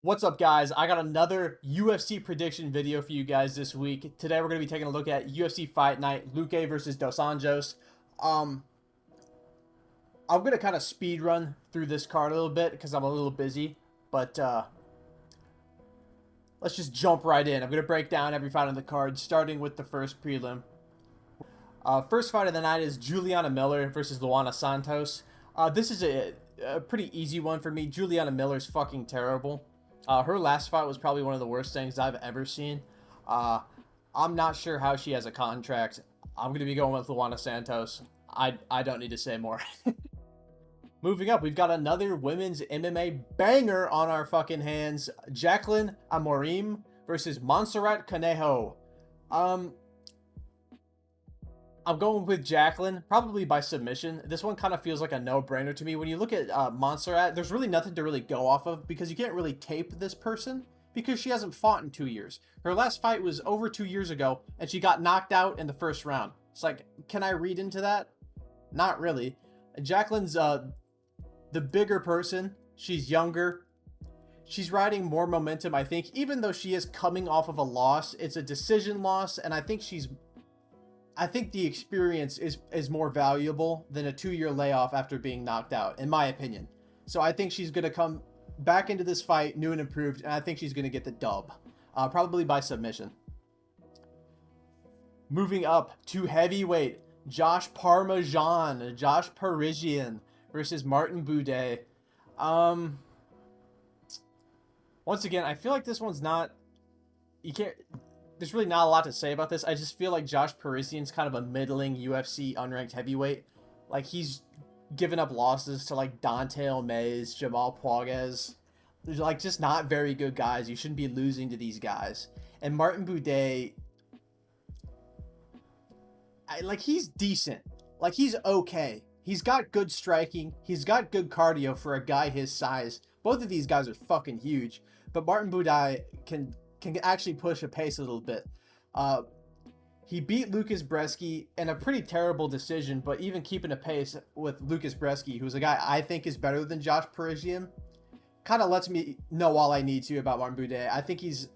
What's up, guys? I got another UFC prediction video for you guys this week. Today we're going to be taking a look at UFC Fight Night, Luque versus Dos Anjos. Um, I'm going to kind of speed run through this card a little bit because I'm a little busy, but let's just jump right in. I'm going to break down every fight on the card, starting with the first prelim. First fight of the night is Juliana Miller versus Luana Santos. This is a pretty easy one for me. Juliana Miller's fucking terrible. Her last fight was probably one of the worst things I've ever seen. Uh, I'm not sure how she has a contract. I'm going to be going with Luana Santos. I don't need to say more. Moving up, we've got another women's MMA banger on our fucking hands. Jacqueline Amorim versus Montserrat Conejo. Um, I'm going with Jacqueline, probably by submission. This one kind of feels like a no-brainer to me. When you look at Montserrat, there's really nothing to really go off of because you can't really tape this person because she hasn't fought in 2 years. Her last fight was over 2 years ago, and she got knocked out in the first round. It's like, can I read into that? Not really. Jacqueline's the bigger person. She's younger. She's riding more momentum, I think, even though she is coming off of a loss. It's a decision loss, and I think the experience is more valuable than a 2 year layoff after being knocked out, in my opinion. So I think she's going to come back into this fight new and improved, and I think she's going to get the dub, probably by submission. Moving up to heavyweight, Josh Parisian versus Martin Boudet. Um, Once again, I feel like this one's not. You can't. There's really not a lot to say about this. I just feel like Josh Parisian's kind of a middling UFC unranked heavyweight. Like, he's given up losses to like Dante Mays, Jamal Puaguez. They're like just not very good guys. You shouldn't be losing to these guys. And Martin Boudet, he's decent. Like, he's okay. He's got good striking. He's got good cardio for a guy his size. Both of these guys are fucking huge. But Martin Boudet can actually push a pace a little bit. Uh, he beat Lucas Bresky in a pretty terrible decision, but even keeping a pace with Lucas Bresky, who's a guy I think is better than Josh Parisian, kind of lets me know all I need to about Martin Boudet. I think he's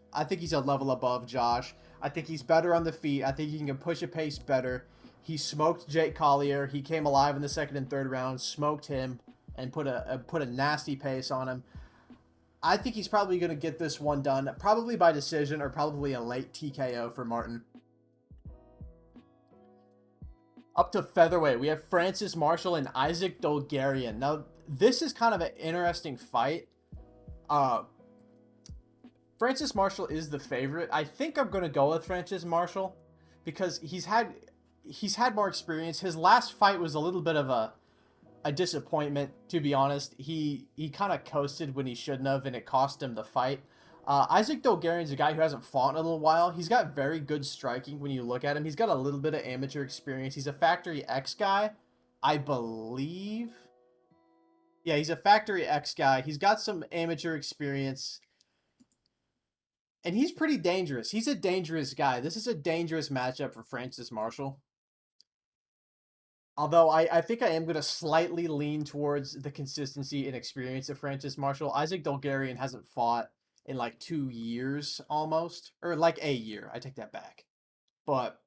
a level above Josh. I think he's better on the feet. I think he can push a pace better. He smoked Jake Collier. He came alive in the second and third round, smoked him, and put a nasty pace on him. I think he's probably going to get this one done, probably by decision or probably a late TKO for Martin. Up to featherweight, we have Francis Marshall and Isaac Dolgarian. Now, this is kind of an interesting fight. Francis Marshall is the favorite. I think I'm going to go with Francis Marshall because he's had more experience. His last fight was a little bit of a disappointment, to be honest. He kind of coasted when he shouldn't have, and it cost him the fight. Isaac Dolgarian's a guy who hasn't fought in a little while. He's got very good striking when you look at him. He's got a little bit of amateur experience. He's a Factory X guy, I believe. Yeah, he's a Factory X guy. He's got some amateur experience, and he's pretty dangerous. He's a dangerous guy. This is a dangerous matchup for Francis Marshall. Although I think I am going to slightly lean towards the consistency and experience of Francis Marshall. Isaac Dolgarian hasn't fought in like 2 years almost. Or like a year. I take that back. But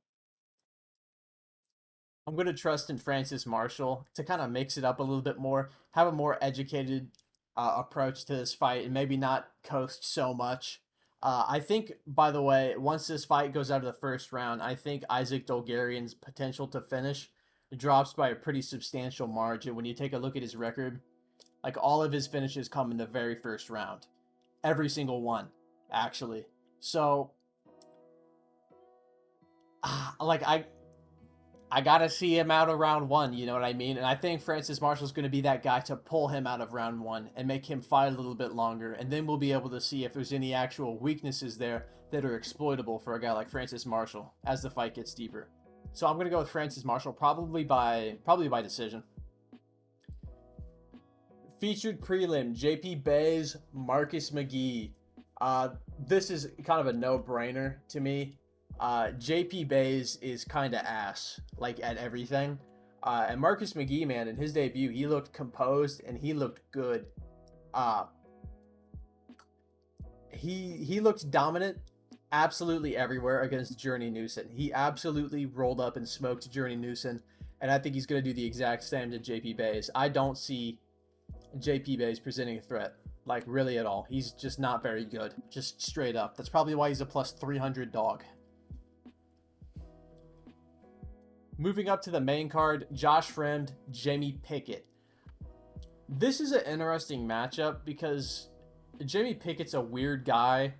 I'm going to trust in Francis Marshall to kind of mix it up a little bit more. Have a more educated approach to this fight and maybe not coast so much. I think, by the way, once this fight goes out of the first round, I think Isaac Dolgarian's potential to finish drops by a pretty substantial margin. When you take a look at his record, like all of his finishes come in the very first round. Every single one, actually. So, like I gotta see him out of round one, you know what I mean? And I think Francis Marshall's going to be that guy to pull him out of round one and make him fight a little bit longer. And then we'll be able to see if there's any actual weaknesses there that are exploitable for a guy like Francis Marshall as the fight gets deeper. So I'm going to go with Francis Marshall, probably by decision. Featured prelim, JP Bays, Marcus McGee. This is kind of a no-brainer to me. JP Bays is kind of ass, like, at everything. And Marcus McGee, man, in his debut, he looked composed and he looked good. He looked dominant absolutely everywhere against Journey Newson. He absolutely rolled up and smoked Journey Newson, and I think he's going to do the exact same to JP Bays. I don't see JP Bays presenting a threat, like really at all. He's just not very good, just straight up. That's probably why he's a plus 300 dog. Moving up to the main card, Josh Fremd, Jamie Pickett. This is an interesting matchup because Jamie Pickett's a weird guy.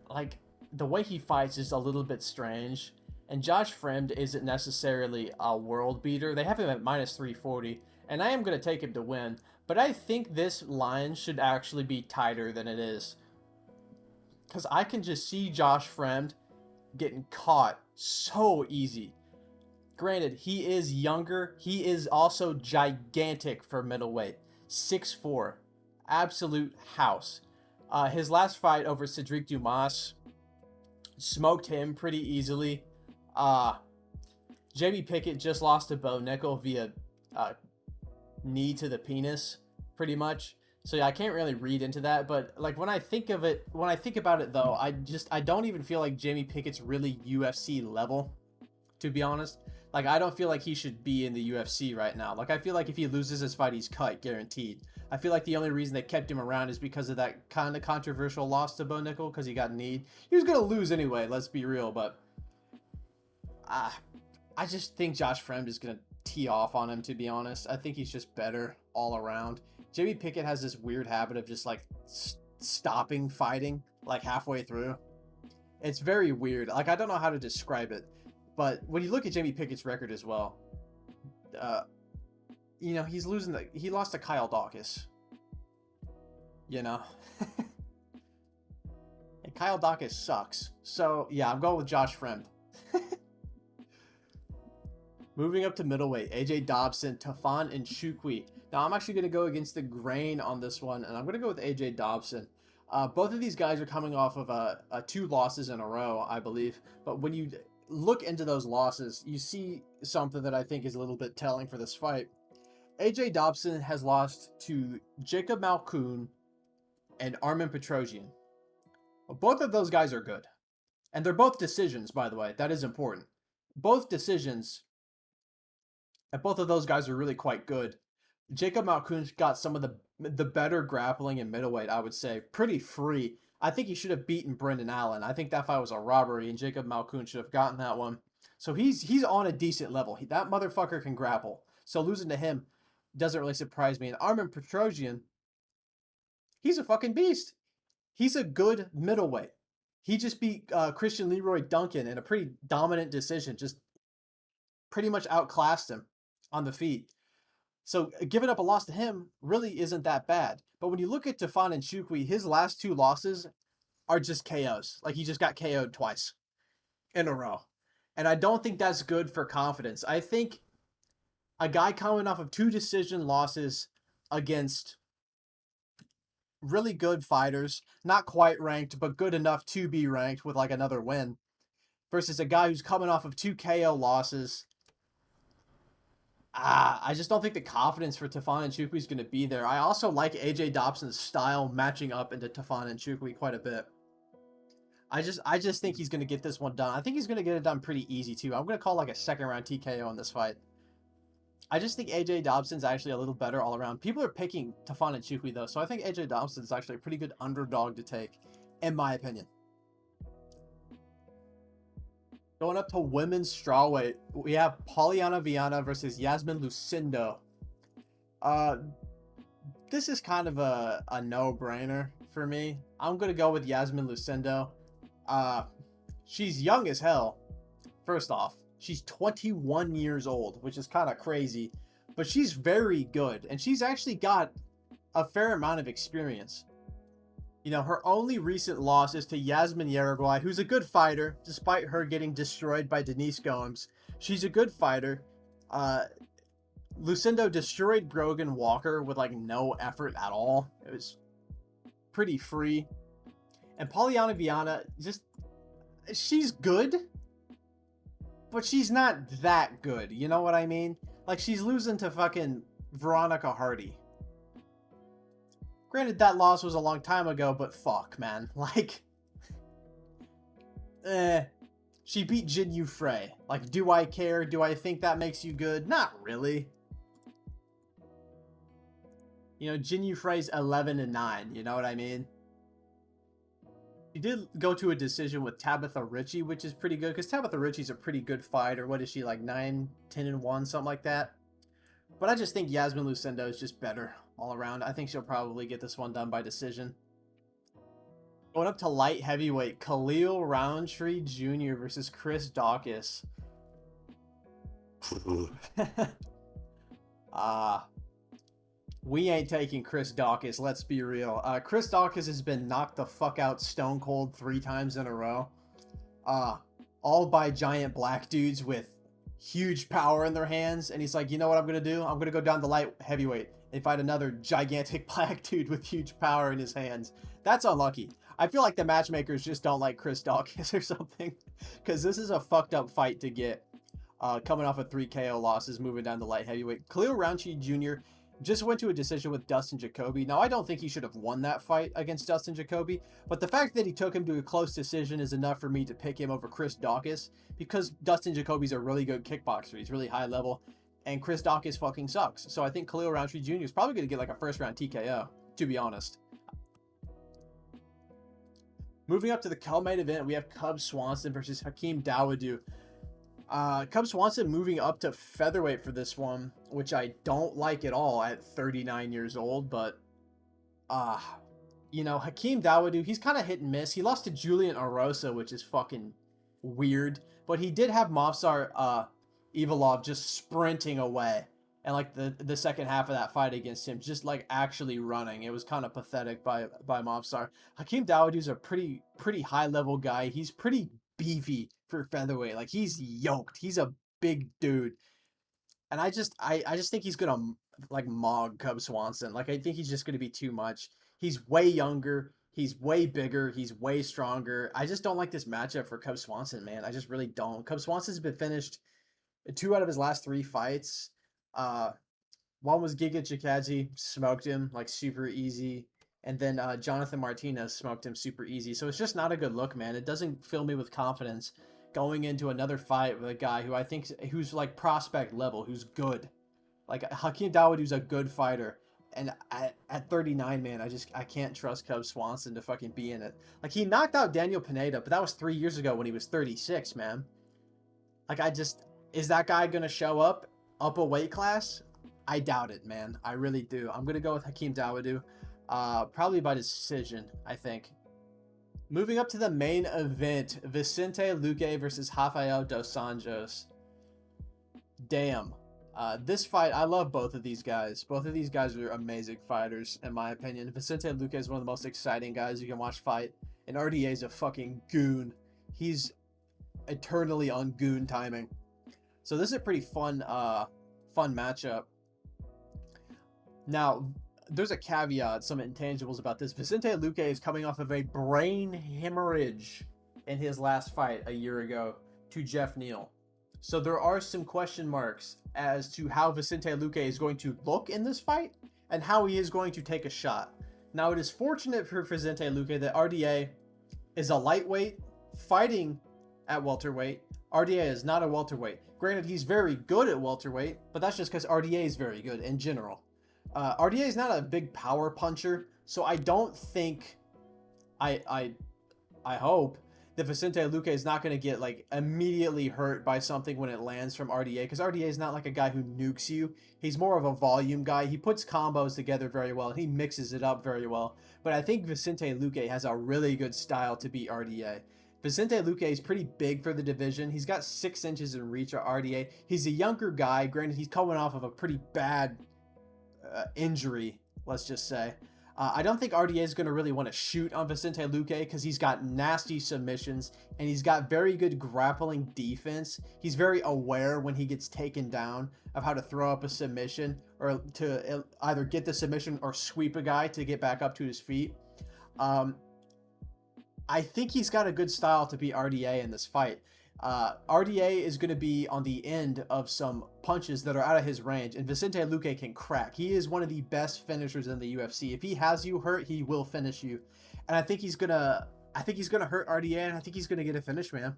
Like, the way he fights is a little bit strange. And Josh Fremd isn't necessarily a world beater. They have him at minus 340. And I am going to take him to win. But I think this line should actually be tighter than it is. Because I can just see Josh Fremd getting caught so easy. Granted, he is younger. He is also gigantic for middleweight. 6'4". Absolute house. His last fight over Cedric Dumas smoked him pretty easily. JB Pickett just lost to Bo Nickel via knee to the penis, pretty much. So yeah, I can't really read into that. But like when I think about it though, I don't even feel like Jamie Pickett's really UFC level, to be honest. Like I don't feel like he should be in the UFC right now. Like I feel like if he loses his fight, he's cut, guaranteed. I feel like the only reason they kept him around is because of that kind of controversial loss to Bo Nickel, because he got kneed. He was gonna lose anyway, let's be real, but I just think Josh Fremd is gonna tee off on him, to be honest. I think he's just better all around. JB Pickett has this weird habit of just like stopping fighting like halfway through. It's very weird. Like I don't know how to describe it, but when you look at JB Pickett's record as well, you know, he lost to Kyle Dawkins. You know? And Kyle Dawkins sucks. So, yeah, I'm going with Josh Fremd. Moving up to middleweight, AJ Dobson, Tafon Nchukwi. Now, I'm actually going to go against the grain on this one, and I'm going to go with AJ Dobson. Both of these guys are coming off of 2 losses in a row, I believe. But when you look into those losses, you see something that I think is a little bit telling for this fight. AJ Dobson has lost to Jacob Malkoun and Armen Petrosian. Well, both of those guys are good. And they're both decisions, by the way. That is important. Both decisions, and both of those guys are really quite good. Jacob Malkoun's got some of the better grappling in middleweight, I would say. Pretty free. I think he should have beaten Brendan Allen. I think that fight was a robbery, and Jacob Malkoun should have gotten that one. So he's on a decent level. That motherfucker can grapple. So losing to him doesn't really surprise me. And Armen Petrosian, he's a fucking beast. He's a good middleweight. He just beat Christian Leroy Duncan in a pretty dominant decision. Just pretty much outclassed him on the feet. So giving up a loss to him really isn't that bad. But when you look at Tafon Nchukwi, his last 2 losses are just KOs. Like he just got KO'd twice in a row. And I don't think that's good for confidence. I think a guy coming off of 2 decision losses against really good fighters, not quite ranked, but good enough to be ranked with like another win, versus a guy who's coming off of 2 KO losses. I just don't think the confidence for Tafon Nchukwi is going to be there. I also like AJ Dobson's style matching up into Tafon Nchukwi quite a bit. I just think he's going to get this one done. I think he's going to get it done pretty easy too. I'm going to call like a second round TKO in this fight. I just think AJ Dobson's actually a little better all around. People are picking Tafon Nchukwi though, so I think AJ Dobson's actually a pretty good underdog to take, in my opinion. Going up to women's strawweight, we have Polyana Viana versus Yasmin Lucindo. This is kind of a no-brainer for me. I'm going to go with Yasmin Lucindo. She's young as hell, first off. She's 21 years old, which is kind of crazy, but she's very good, and she's actually got a fair amount of experience. You know, her only recent loss is to Yasmin Yeregoy, who's a good fighter, despite her getting destroyed by Denise Gomes. She's a good fighter. Lucindo destroyed Brogan Walker with, like, no effort at all. It was pretty free. And Polyana Viana, she's good, but she's not that good. You know what I mean? Like, she's losing to fucking Veronica Hardy. Granted, that loss was a long time ago, but fuck, man. Like, she beat Jin Yu Frey. Like, do I care? Do I think that makes you good? Not really. You know, Jin Yu Frey's 11-9. You know what I mean? She did go to a decision with Tabitha Ritchie, which is pretty good, because Tabitha Ritchie's a pretty good fighter. What is she, like 9-10-1, something like that? But I just think Yasmin Lucindo is just better all around. I think she'll probably get this one done by decision. Going up to light heavyweight, Khalil Roundtree Jr. versus Chris Daukaus. We ain't taking Chris Daukaus, let's be real. Chris Daukaus has been knocked the fuck out stone cold 3 times in a row. All by giant black dudes with huge power in their hands. And he's like, you know what I'm going to do? I'm going to go down to light heavyweight and fight another gigantic black dude with huge power in his hands. That's unlucky. I feel like the matchmakers just don't like Chris Daukaus or something. Because this is a fucked up fight to get. Coming off of 3 KO losses, moving down to light heavyweight. Khalil Roundtree Jr. just went to a decision with Dustin Jacoby. Now, I don't think he should have won that fight against Dustin Jacoby, but the fact that he took him to a close decision is enough for me to pick him over Chris Daukaus, because Dustin Jacoby's a really good kickboxer. He's really high level, and Chris Daukaus fucking sucks. So I think Khalil Roundtree Jr. is probably going to get like a first-round TKO, to be honest. Moving up to the co-main event, we have Cub Swanson versus Hakeem Dawodu. Cub Swanson moving up to featherweight for this one, which I don't like at all at 39 years old, but, you know, Hakeem Dawodu, he's kind of hit and miss. He lost to Julian Erosa, which is fucking weird, but he did have Movsar Evlov just sprinting away, and like the second half of that fight against him, just like actually running. It was kind of pathetic by Movsar. Hakeem Dawodu's a pretty high level guy. He's pretty beefy for featherweight. Like, he's yoked. He's a big dude. And I just think he's gonna like mog Cub Swanson. Like, I think he's just gonna be too much. He's way younger. He's way bigger. He's way stronger. I just don't like this matchup for Cub Swanson, man. I just really don't. Cub Swanson's been finished 2 out of his last 3 fights. One was Giga Chikadze, smoked him like super easy. And then Jonathan Martinez smoked him super easy. So it's just not a good look, man. It doesn't fill me with confidence going into another fight with a guy who I think, who's like prospect level, who's good. Like, Hakeem Dawodu's a good fighter. And at 39, man, I can't trust Cub Swanson to fucking be in it. Like, he knocked out Daniel Pineda, but that was 3 years ago when he was 36, man. Like, is that guy going to show up a weight class? I doubt it, man. I really do. I'm going to go with Hakeem Dawodu. Probably by decision, I think. Moving up to the main event, Vicente Luque versus Rafael dos Anjos. Damn. This fight, I love both of these guys. Both of these guys are amazing fighters, in my opinion. Vicente Luque is one of the most exciting guys you can watch fight. And RDA is a fucking goon. He's eternally on goon timing. So this is a pretty fun matchup. Now, there's a caveat, some intangibles about this. Vicente Luque is coming off of a brain hemorrhage in his last fight a year ago to Jeff Neal. So there are some question marks as to how Vicente Luque is going to look in this fight and how he is going to take a shot. Now, it is fortunate for Vicente Luque that RDA is a lightweight fighting at welterweight. RDA is not a welterweight. Granted, he's very good at welterweight, but that's just because RDA is very good in general. RDA is not a big power puncher, so I don't think, I hope that Vicente Luque is not going to get like immediately hurt by something when it lands from RDA, because RDA is not like a guy who nukes you. He's more of a volume guy. He puts combos together very well, and he mixes it up very well. But I think Vicente Luque has a really good style to beat RDA. Vicente Luque is pretty big for the division. He's got 6 inches in reach at RDA. He's a younger guy. Granted, he's coming off of a pretty bad injury, let's just say. I don't think RDA is going to really want to shoot on Vicente Luque because he's got nasty submissions and he's got very good grappling defense. He's very aware when he gets taken down of how to throw up a submission or to either get the submission or sweep a guy to get back up to his feet. I think he's got a good style to beat RDA in this fight. RDA is going to be on the end of some punches that are out of his range, and Vicente Luque can crack. He is one of the best finishers in the UFC. If he has you hurt, he will finish you, and I think he's gonna hurt RDA, and I think he's gonna get a finish, man.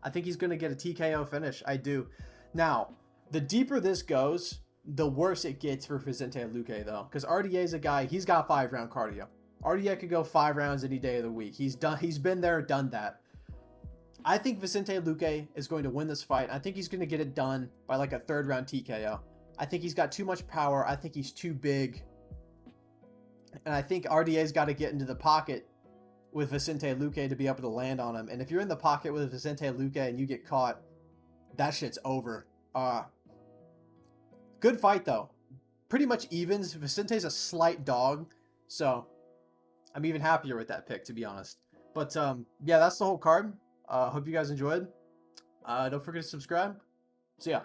I think he's gonna get a TKO finish. I do. Now, the deeper this goes, the worse it gets for Vicente Luque, though, because RDA is a guy. He's got 5-round cardio. RDA could go 5 rounds any day of the week. He's been there, done that. I think Vicente Luque is going to win this fight. I think he's going to get it done by like a 3rd round TKO. I think he's got too much power. I think he's too big. And I think RDA's got to get into the pocket with Vicente Luque to be able to land on him. And if you're in the pocket with Vicente Luque and you get caught, that shit's over. Good fight, though. Pretty much evens. Vicente's a slight dog. So I'm even happier with that pick, to be honest. But yeah, that's the whole card. Hope you guys enjoyed. Don't forget to subscribe. See ya.